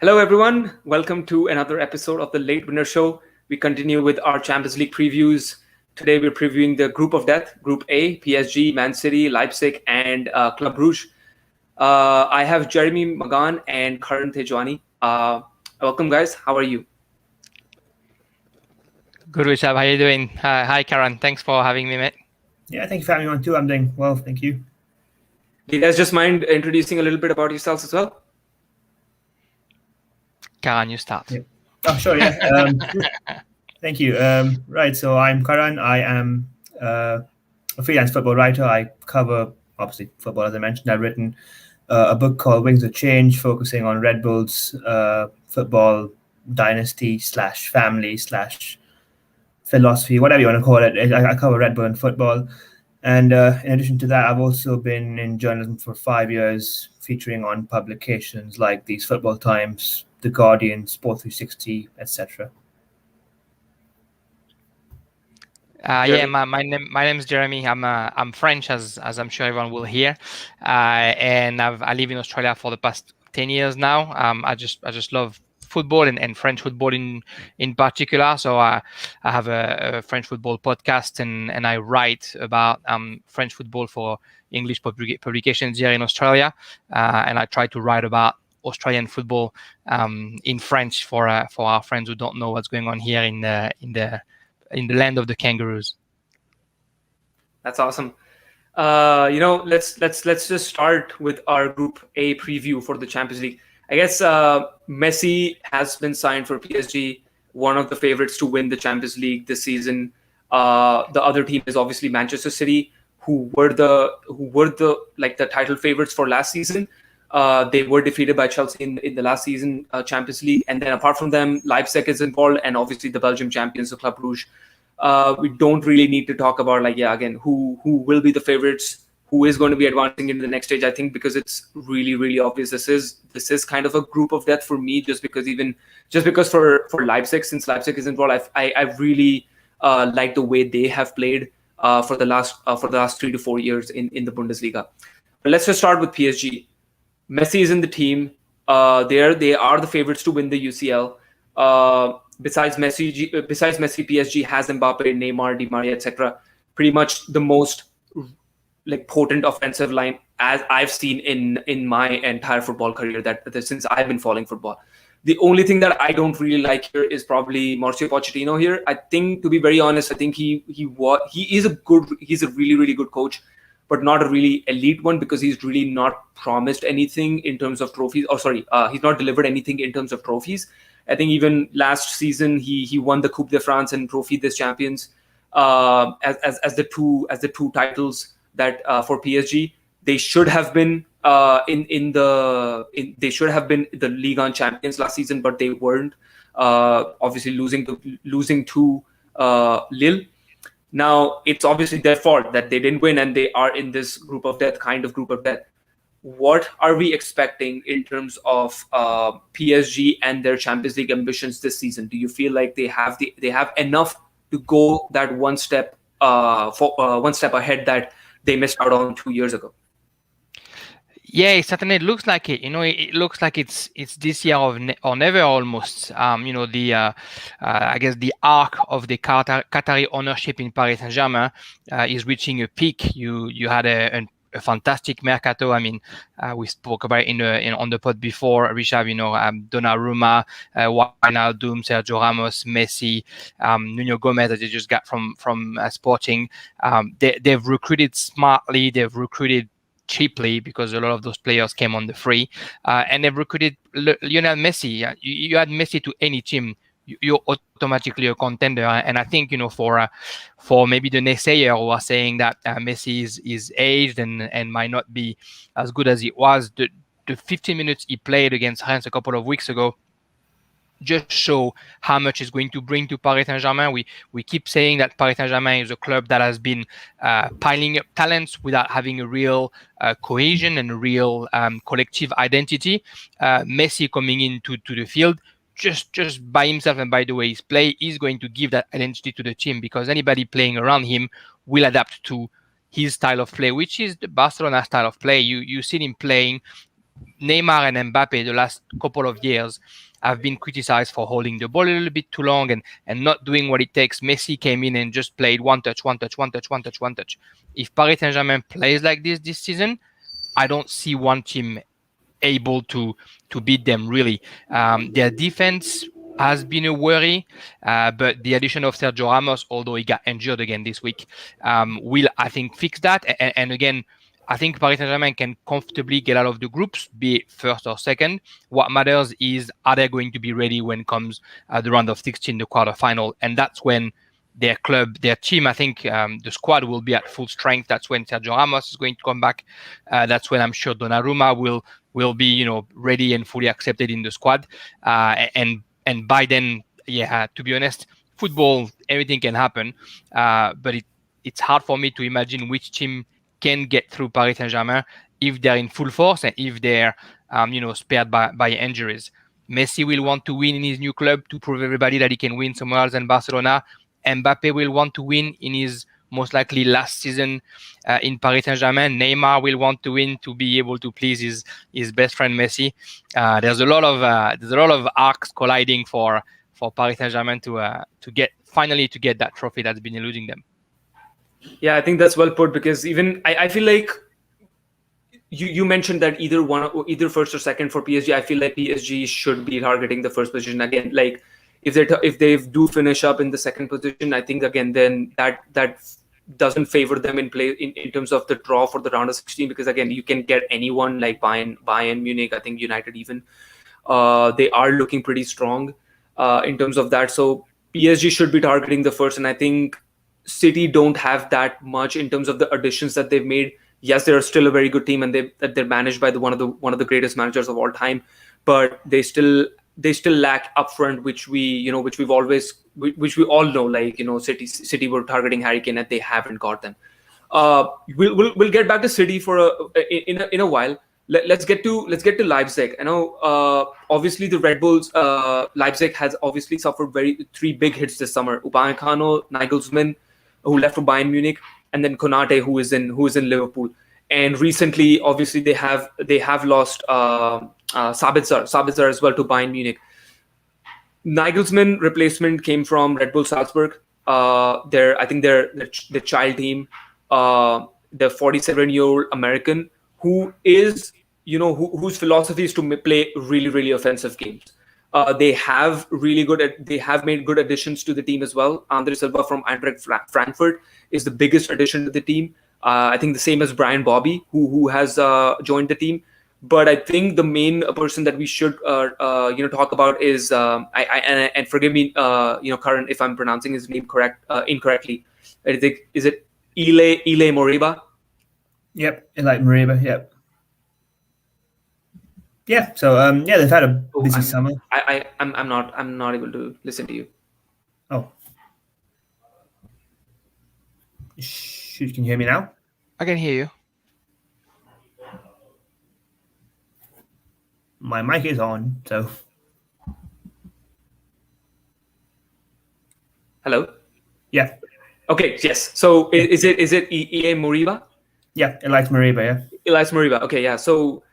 Hello, everyone. Welcome to another episode of the Late Winner Show. We continue with our Champions League previews. Today, we're previewing the Group of Death, Group A, PSG, Man City, Leipzig, and Club Brugge. I have Jeremy, Magan, and Karan Tejwani. Welcome, guys. How are you? Good, Rishabh. How are you doing? Hi, Karan. Thanks for having me, mate. Yeah, thank you for having me on too. I'm doing well, thank you. Do you guys just mind introducing a little bit about yourselves as well? Karan, you start. Yeah. Oh, sure, yeah. Thank you. Right, so I'm Karan. I am a freelance football writer. I cover, obviously, football, as I mentioned. I've written a book called Wings of Change, focusing on Red Bull's football dynasty / family / philosophy, whatever you want to call it. I cover Red Bull and football. And in addition to that, I've also been in journalism for 5 years, featuring on publications like these Football Times, The Guardian, Sport360, etc. Yeah, my name is Jeremy. I'm French, as I'm sure everyone will hear, and I live in Australia for the past 10 years now. I just love football and French football in particular. So I have a French football podcast and I write about French football for English publications here in Australia, and I try to write about Australian football in French for our friends who don't know what's going on here in the land of the kangaroos. That's awesome. Let's just start with our Group A preview for the Champions League. I guess Messi has been signed for PSG, one of the favorites to win the Champions League this season. The other team is obviously Manchester City, who were the title favorites for last season. They were defeated by Chelsea in the last season Champions League, and then apart from them, Leipzig is involved, and obviously the Belgian champions, the Club Brugge. We don't really need to talk about who will be the favorites, who is going to be advancing into the next stage. I think because it's really, really obvious. This is kind of a group of death for me, just because for Leipzig, since Leipzig is involved, I really like the way they have played for the last 3 to 4 years in the Bundesliga. But let's just start with PSG. Messi is in the team. They are the favorites to win the UCL. Besides Messi, PSG has Mbappe, Neymar, Di Maria, etc. Pretty much the most potent offensive line as I've seen in my entire football career that since I've been following football. The only thing that I don't really like here is probably Mauricio Pochettino here. I think, to be very honest, I think he's a really, really good coach, but not a really elite one, because he's really not promised anything in terms of trophies. He's not delivered anything in terms of trophies. I think even last season he won the Coupe de France and Trophy des Champions as the two titles that for PSG. They should have been they should have been the Ligue 1 champions last season, but they weren't. Obviously losing to Lille. Now it's obviously their fault that they didn't win, and they are in this group of death. What are we expecting in terms of PSG and their Champions League ambitions this season? Do you feel like they have enough to go that one step ahead that they missed out on 2 years ago? Yeah, certainly it looks like it. It looks like it's this year or never almost. I guess the arc of the Qatari ownership in Paris Saint-Germain is reaching a peak. You had a fantastic mercato. I mean, we spoke about it on the pod before, Rishabh. Donnarumma, Wijnaldum, Sergio Ramos, Messi, Nuno Gomez that they just got from Sporting. They've recruited smartly. They've recruited cheaply, because a lot of those players came on the free, and they've recruited Lionel Messi. You add Messi to any team, you're automatically a contender. And I think for maybe the naysayer who are saying that Messi is aged and might not be as good as it was, the 15 minutes he played against Reims a couple of weeks ago just show how much it's going to bring to Paris Saint-Germain. We keep saying that Paris Saint-Germain is a club that has been piling up talents without having a real cohesion and a real collective identity. Messi coming into the field just by himself and by the way he's play is going to give that identity to the team, because anybody playing around him will adapt to his style of play, which is the Barcelona style of play. You see him playing Neymar and Mbappe the last couple of years have been criticized for holding the ball a little bit too long and not doing what it takes. Messi came in and just played one touch. If Paris Saint-Germain plays like this season, I don't see one team able to beat them really. Their defense has been a worry, but the addition of Sergio Ramos, although he got injured again this week, will, I think, fix that. And again, I think Paris Saint-Germain can comfortably get out of the groups, be it first or second. What matters is, are they going to be ready when comes the round of 16, the quarterfinal? And that's when their club, their team, I think the squad will be at full strength. That's when Sergio Ramos is going to come back. That's when I'm sure Donnarumma will be, ready and fully accepted in the squad. And by then, to be honest, football, everything can happen. But it's hard for me to imagine which team can get through Paris Saint-Germain if they're in full force and if they're, spared by injuries. Messi will want to win in his new club to prove everybody that he can win somewhere else than Barcelona. Mbappe will want to win in his most likely last season in Paris Saint-Germain. Neymar will want to win to be able to please his best friend Messi. There's a lot of arcs colliding for Paris Saint-Germain to get that trophy that's been eluding them. Yeah, I think that's well put, because even I feel like you mentioned that either first or second for PSG. I feel like PSG should be targeting the first position again. Like if they do finish up in the second position, I think again then that doesn't favor them in terms of the draw for the round of 16, because again you can get anyone like Bayern Munich. I think United even they are looking pretty strong in terms of that. So PSG should be targeting the first, and I think City don't have that much in terms of the additions that they've made. Yes, they're still a very good team, and they're managed by one of the greatest managers of all time, but they still lack up front, which we all know. Like City were targeting Harry Kane, and they haven't got them. We'll get back to City in a while. Let's get to Leipzig. I know obviously the Red Bulls. Leipzig has obviously suffered three big hits this summer. Upamecano, Nagelsmann, who left for Bayern Munich, and then Konate, who is in Liverpool. And recently, obviously, they have lost Sabitzer as well to Bayern Munich. Nagelsmann replacement came from Red Bull Salzburg. I think they're the child team. The 47-year-old American who is whose philosophy is to play really, really offensive games. They have made good additions to the team as well. Andre Silva from Eintracht Frankfurt is the biggest addition to the team. I think the same as Brian Bobby, who has joined the team. But I think the main person that we should talk about is and forgive me, Karan, if I'm pronouncing his name incorrectly. Is it 𝗕𝗲𝗬𝗕𝗏? Yep, like Mayuba. Yep. Yeah. So they've had a busy summer. I'm not able to listen to you. Oh. Shoot, can you hear me now? I can hear you. My mic is on, so. Hello? Yeah. Okay, yes. So is it 𝗕𝗲𝗬𝗕𝗏? Yeah, Elias Mayuba, yeah. Elias Mayuba. Okay, yeah. So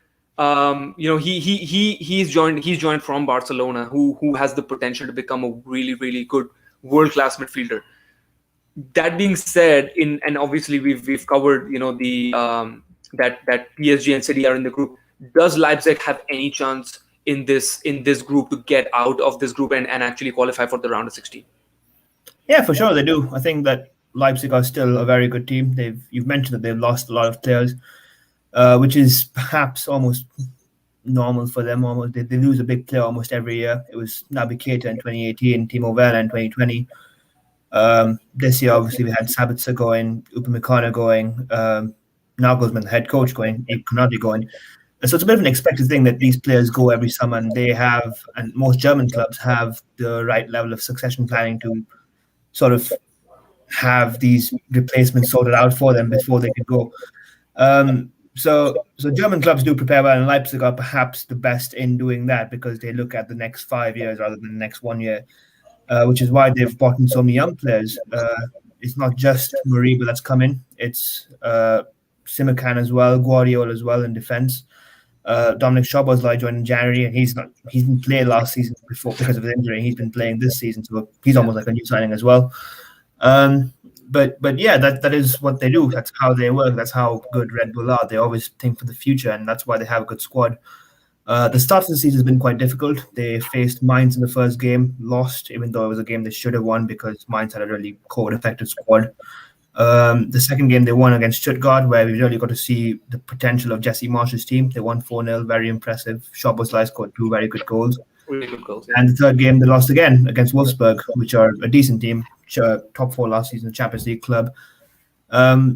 he's joined from Barcelona, who has the potential to become a really, really good world-class midfielder. That being said, and obviously we've covered that PSG and City are in the group. Does Leipzig have any chance in this group to get out of this group and actually qualify for the round of 16? Yeah, for sure they do. I think that Leipzig are still a very good team. You've mentioned that they've lost a lot of players, which is perhaps almost normal for them. Almost they lose a big player almost every year. It was Naby Keita in 2018, Timo Werner in 2020. This year, obviously, we had Sabitzer going, Upamecano going, Nagelsmann, the head coach, going, Konate going. And so it's a bit of an expected thing that these players go every summer, and and most German clubs have the right level of succession planning to sort of have these replacements sorted out for them before they can go. So German clubs do prepare well, and Leipzig are perhaps the best in doing that because they look at the next 5 years rather than the next 1 year, which is why they've brought in so many young players. It's not just Mayuba that's come in; it's Simakan as well, Guardiola as well in defense. Dominic 𝗕𝗲𝗪 joined in January, and he didn't play last season before because of his injury. He's been playing this season, so he's almost like a new signing as well. But yeah, that is what they do. That's how they work. That's how good Red Bull are. They always think for the future, and that's why they have a good squad. The start of the season has been quite difficult. They faced Mainz in the first game, lost, even though it was a game they should have won because Mainz had a really core effective squad. The second game they won against Stuttgart, where we really got to see the potential of Jesse Marsch's team. They won 4-0, very impressive. 𝗕𝗲𝗪 scored 2 very good goals. Really good goals. Yeah. And the third game they lost again against Wolfsburg, which are a decent team, top 4 last season, Champions League club.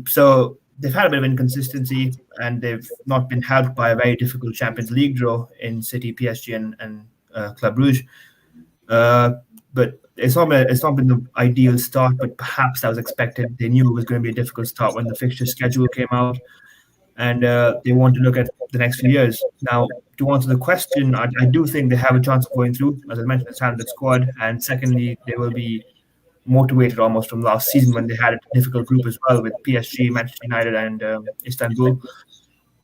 So they've had a bit of inconsistency, and they've not been helped by a very difficult Champions League draw in City, PSG, and Club Brugge. But it's not been the ideal start, but perhaps that was expected. They knew it was going to be a difficult start when the fixture schedule came out, and they want to look at the next few years. Now, to answer the question, I do think they have a chance of going through. As I mentioned, it's a talented squad, and secondly, they will be motivated almost from last season when they had a difficult group as well with PSG, Manchester United, and Istanbul.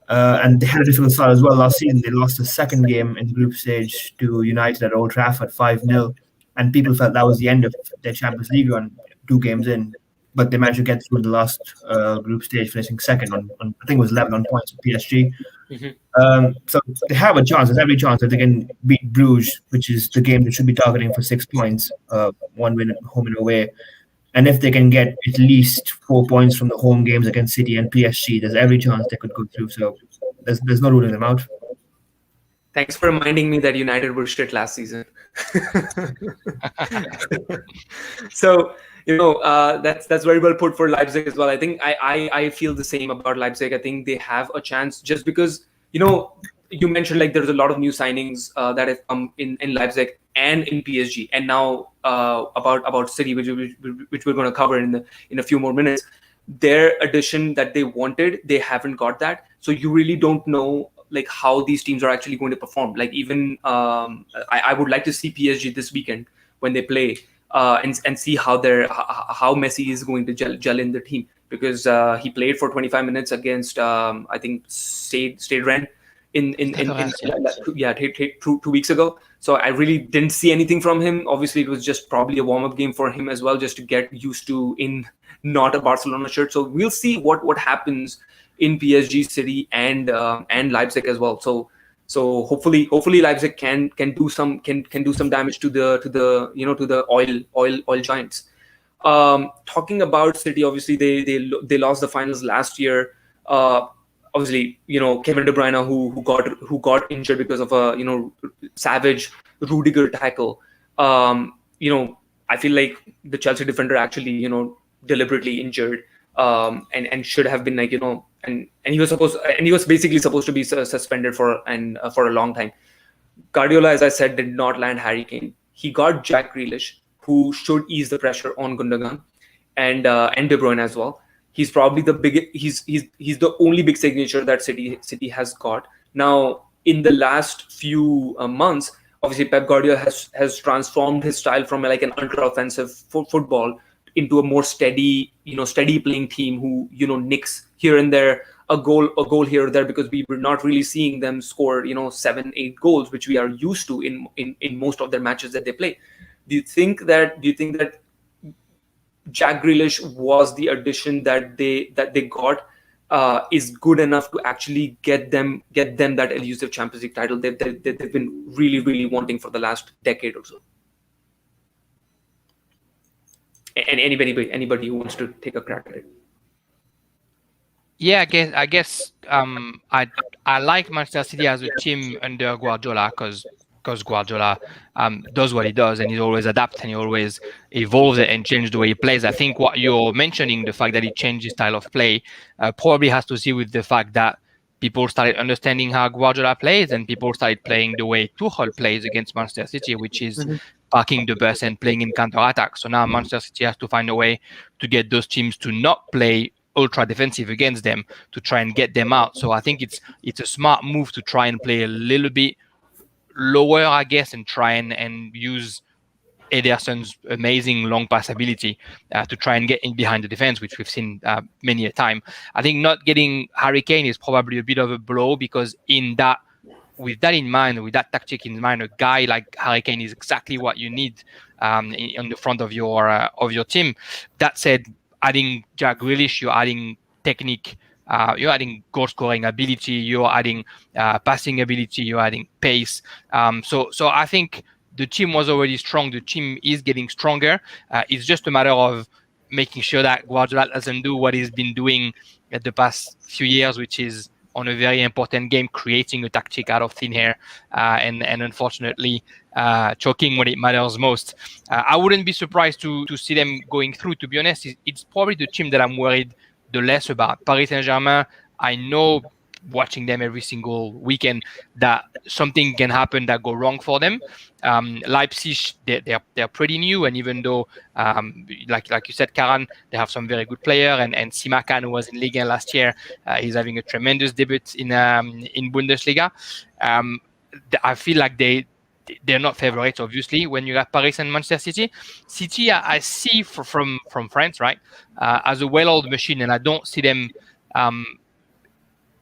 And they had a difficult start as well last season. They lost the second game in the group stage to United at Old Trafford 5-0. And people felt that was the end of their Champions League run 2 games in. But they managed to get through in the last group stage, finishing second on I think it was 11 on points with PSG. So they have a chance. There's every chance that they can beat Bruges, which is the game they should be targeting for 6 points, 1 win home and away. And if they can get at least 4 points from the home games against City and PSG, there's every chance they could go through. So there's no ruling them out. Thanks for reminding me that United were shit last season. So, that's very well put for Leipzig as well. I think I feel the same about Leipzig. I think they have a chance just because, you mentioned like there's a lot of new signings that have come in Leipzig and in PSG, and now about City, which we're going to cover in a few more minutes. Their addition that they wanted, they haven't got that. So you really don't know like how these teams are actually going to perform. Like even I would like to see PSG this weekend when they play and see how Messi is going to gel in the team, because he played for 25 minutes against I think Stade Rennes in 2 weeks ago. So I really didn't see anything from him. Obviously, it was just probably a warm-up game for him as well, just to get used to in not a Barcelona shirt. So we'll see what happens in PSG, City, and Leipzig as well. So hopefully Leipzig can do some damage to the oil giants. Talking about City, obviously they lost the finals last year. Obviously, Kevin De Bruyne who got injured because of a savage 𝗕𝗲𝗪 tackle. I feel like the Chelsea defender actually deliberately injured and should have been and he was basically supposed to be suspended for a long time. Guardiola, as I said, did not land Harry Kane. He got Jack Grealish, who should ease the pressure on Gundogan and De Bruyne as well. He's probably the biggest. He's the only big signature that City has got now. In the last few months, obviously Pep Guardiola has transformed his style from like an ultra-offensive football into a more steady playing team who nicks here and there, a goal here or there, because we were not really seeing them score 7-8 goals, which we are used to in most of their matches that they play. Do you think that Jack Grealish was the addition that they got is good enough to actually get them that elusive Champions League title they've been really, really wanting for the last decade or so? And anybody who wants to take a crack at it. Yeah, I guess I like Manchester City as a team under Guardiola because Guardiola does what he does, and he always adapts and he always evolves it and changes the way he plays. I think what you're mentioning, the fact that he changed his style of play, probably has to see with the fact that people started understanding how Guardiola plays, and people started playing the way Tuchel plays against Manchester City, which is parking the bus and playing in counter-attack. So now Manchester City has to find a way to get those teams to not play ultra defensive against them, to try and get them out. So I think it's a smart move to try and play a little bit lower, I guess, and try and use Ederson's amazing long pass ability to try and get in behind the defense, which we've seen many a time. I think not getting Harry Kane is probably a bit of a blow, because in that with that in mind, with that tactic in mind, a guy like Harry Kane is exactly what you need in the front of your team. That said, adding Jack Grealish, you're adding technique, you're adding goal scoring ability, you're adding passing ability, you're adding pace. So I think the team was already strong. The team is getting stronger. It's just a matter of making sure that Guardiola doesn't do what he's been doing at the past few years, which is on a very important game, creating a tactic out of thin air, and unfortunately choking when it matters most. I wouldn't be surprised to see them going through. To be honest, it's probably the team that I'm worried the less about. Paris Saint-Germain, I know, watching them every single weekend, that something can happen that go wrong for them. Leipzig, they're pretty new, and even though like you said, Karan, they have some very good player, and Magan, who was in Ligue 1 last year, he's having a tremendous debut in Bundesliga. I feel like they're not favorites, obviously, when you have Paris and Manchester City. City, I see from France, right, as a well-oiled machine, and I don't see them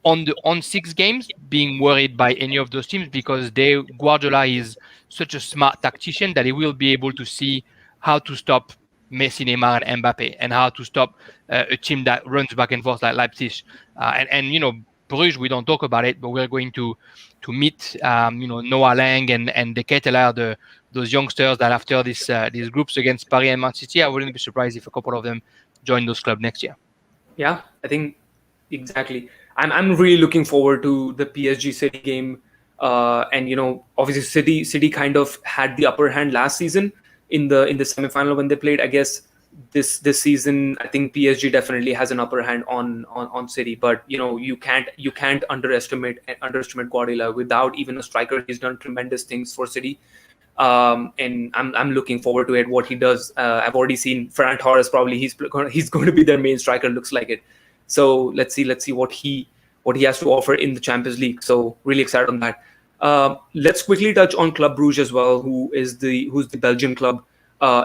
on 6 games being worried by any of those teams, because Guardiola is such a smart tactician that he will be able to see how to stop Messi, Neymar, and Mbappe, and how to stop a team that runs back and forth like Leipzig. And Bruges, we don't talk about it, but we're going to meet Noah Lang and 𝗕𝗲𝗪, those youngsters that after these groups against Paris and Man City, I wouldn't be surprised if a couple of them join those clubs next year. Yeah, I think exactly. I'm really looking forward to the PSG City game, and obviously City kind of had the upper hand last season in the semi-final when they played. I guess this season, I think PSG definitely has an upper hand on City, but you can't underestimate Guardiola. Without even a striker, he's done tremendous things for City, and I'm looking forward to it, what he does. I've already seen Ferran Torres, probably he's going to be their main striker, looks like it. So let's see what he has to offer in the Champions League. So really excited on that. Let's quickly touch on Club Brugge as well, who's the Belgian club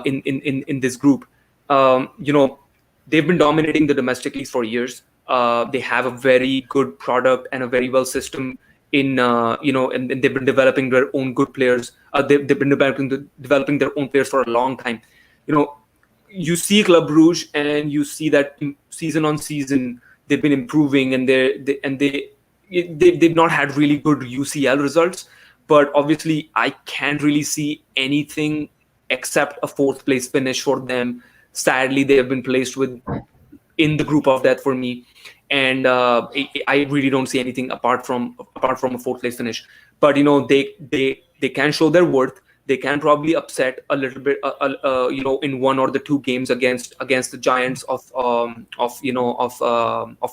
in this group. They've been dominating the domestic leagues for years. They have a very good product and a very well system and they've been developing their own good players. They've been developing their own players for a long time. You see Club Brugge, and you see that season on season they've been improving, and they've not had really good UCL results. But obviously, I can't really see anything except a 4th place finish for them. Sadly, they have been placed in the group of death for me, and I really don't see anything apart from a 4th place finish. But they can show their worth. They can probably upset a little bit, in 1 or the 2 games against the giants of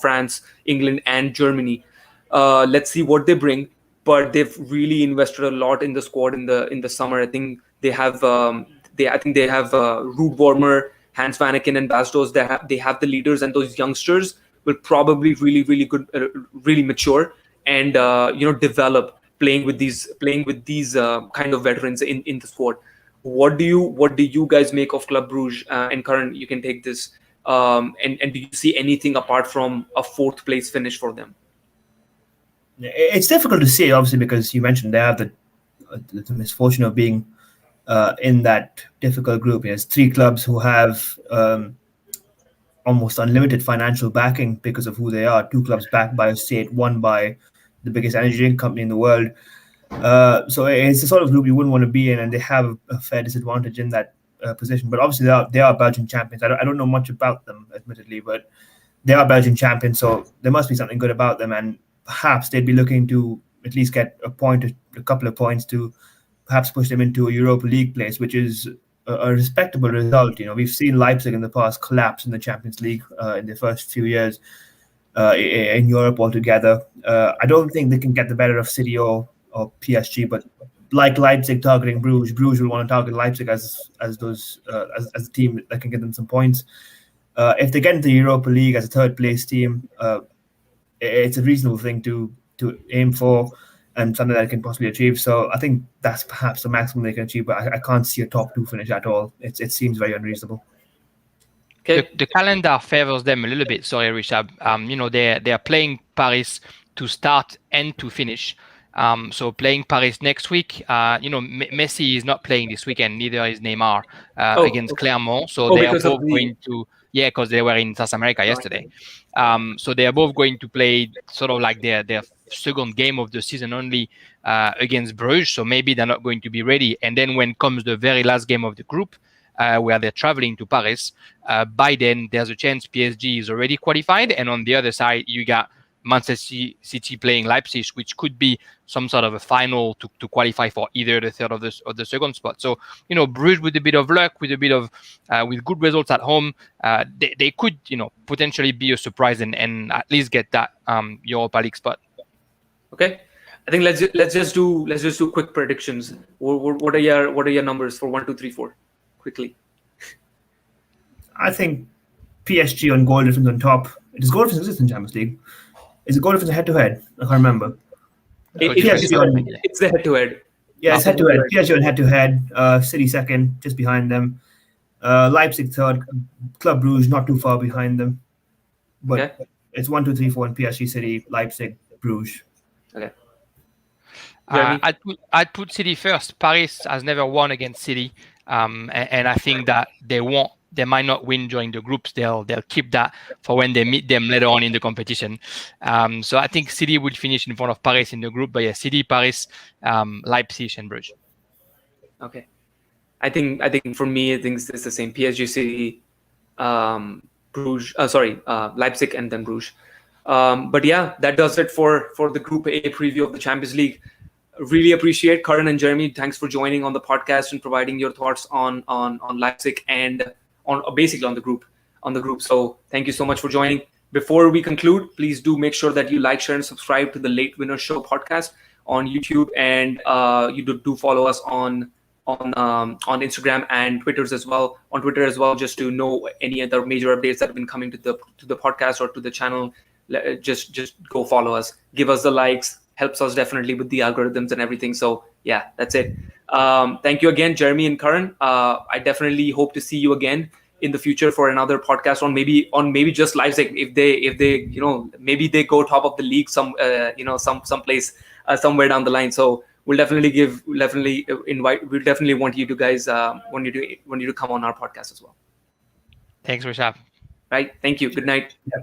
France, England, and Germany. Let's see what they bring. But they've really invested a lot in the squad in the summer. I think they have 𝗵𝗔𝗪, Hans Vanaken, and Bastos. They have the leaders, and those youngsters will probably really, really good, really mature, and develop, playing with these kind of veterans in the squad. What do you guys make of Club Brugge? And Karan, you can take this. And do you see anything apart from a 4th place finish for them? It's difficult to say, obviously, because you mentioned they have the misfortune of being in that difficult group. There's 3 clubs who have almost unlimited financial backing because of who they are. 2 clubs backed by a state, 1 by the biggest energy drink company in the world. So it's the sort of group you wouldn't want to be in, and they have a fair disadvantage in that position. But obviously, they are Belgian champions. I don't know much about them, admittedly, but they are Belgian champions, so there must be something good about them, and perhaps they'd be looking to at least get a couple of points to perhaps push them into a Europa League place, which is a respectable result. We've seen Leipzig in the past collapse in the Champions League in the first few years in Europe altogether. I don't think they can get the better of City or PSG, but like Leipzig targeting Bruges will want to target Leipzig as a team that can get them some points. If they get into the Europa League as a 3rd place team, it's a reasonable thing to aim for, and something that can possibly achieve. So I think that's perhaps the maximum they can achieve, but I can't see a top 2 finish at all. It seems very unreasonable. Okay. The calendar favors them a little bit. Sorry, Rishabh. They are playing Paris to start and to finish, So playing Paris next week. Messi is not playing this weekend. Neither is Neymar against Clermont. So they are both going to. Yeah, because they were in South America yesterday. So they are both going to play sort of like their second game of the season only against Bruges. So maybe they're not going to be ready. And then when comes the very last game of the group, where they're traveling to Paris, by then there's a chance PSG is already qualified. And on the other side, you got Manchester City playing Leipzig, which could be some sort of a final to qualify for either the third or the second spot. So, Bruges with a bit of luck, with a bit of with good results at home, they could, potentially be a surprise and at least get that Europa League spot. Okay, I think let's just do quick predictions. What are your numbers for 1, 2, 3, 4? Quickly. I think PSG on goal difference on top. Does goal difference exist in Champions League? Is it goal difference head-to-head? I can't remember. It's the head-to-head. Yeah, it's head-to-head. PSG on head-to-head. City second, just behind them. Leipzig third. Club Brugge not too far behind them. But it's 1, 2, 3, 4 in PSG, City, Leipzig, Bruges. Okay. I'd put City first. Paris has never won against City, and I think that they might not win during the groups. They'll keep that for when they meet them later on in the competition. So I think City would finish in front of Paris in the group. But yeah, City, Paris, Leipzig, and Bruges. Okay, I think for me, I think it's the same. PSG, City, Bruges. Leipzig, and then Bruges. But yeah, that does it for the Group A preview of the Champions League. Really appreciate Karan and Jeremy. Thanks for joining on the podcast and providing your thoughts on Leipzig and basically on the group. So thank you so much for joining. Before we conclude, please do make sure that you like, share, and subscribe to the Late Winner Show podcast on YouTube, and you do follow us on Instagram and Twitters as well. On Twitter as well, just to know any other major updates that have been coming to the podcast or to the channel. Just go follow us. Give us the likes. Helps us definitely with the algorithms and everything. So yeah, that's it. Thank you again, Jeremy and Karan. I definitely hope to see you again in the future for another podcast on maybe just Leipzig if they maybe they go top of the league some place somewhere down the line. So we'll definitely want you to guys want you to come on our podcast as well. Thanks, Rishab. Right. Thank you. Good night. Yeah.